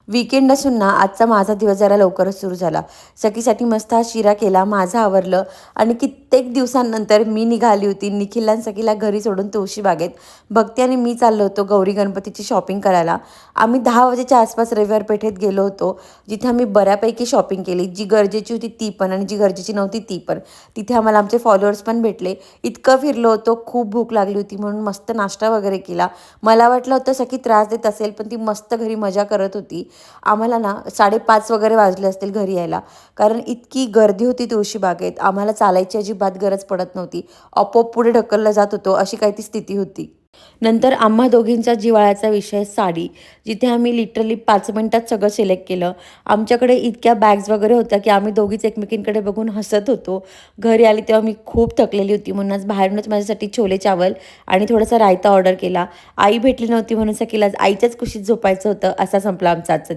Weekend असून ना आजचा माझा दिवस जरा लवकरच सुरू झाला. सखीसाठी मस्त हा शिरा केला, माझं आवरलं आणि कित्येक दिवसांनंतर मी निघाली होती निखिलला आणि सखीला घरी सोडून तुळशीबागेत. भक्ती आणि मी चाललो होतो गौरी गणपतीची शॉपिंग करायला. आम्ही 10 वाजेच्या आसपास रविवार पेठेत गेलो होतो, जिथे आम्ही बऱ्यापैकी शॉपिंग केली. जी गरजेची होती ती पण आणि जी गरजेची नव्हती ती पण. तिथे आम्हाला आमचे फॉलोअर्स पण भेटले. इतकं फिरलो होतो, खूप भूक लागली होती म्हणून मस्त नाश्ता वगैरे केला. मला वाटलं होतं सखी त्रास देत असेल, पण ती मस्त घरी मजा करत होती. आम्हाला ना 5:30 वगैरे वाजले असतील घरी यायला. कारण इतकी गर्दी होती तुळशीबागेत. आम्हाला चालायची अजिबात गरज पडत नव्हती. आपोआप पुढे ढकललं जात होतो, अशी काही ती स्थिती होती. नंतर आम्हा दोघींचा जिव्हाळ्याचा विषय साडी, जिथे आम्ही लिटरली 5 मिनिटात सगळं सिलेक्ट केलं. आमच्याकडे इतक्या बॅग्स वगैरे होत्या, की आम्ही दोघीच एकमेकींकडे बघून हसत होतो. घरी आली तेव्हा मी खूप थकलेली होती, म्हणून आज बाहेरूनच माझ्यासाठी छोले चावल आणि थोडासा रायता ऑर्डर केला. आई भेटली नव्हती म्हणून सखीला आईच्याच कुशीत झोपायचं होतं. असा संपला आमचा आजचा दिवस.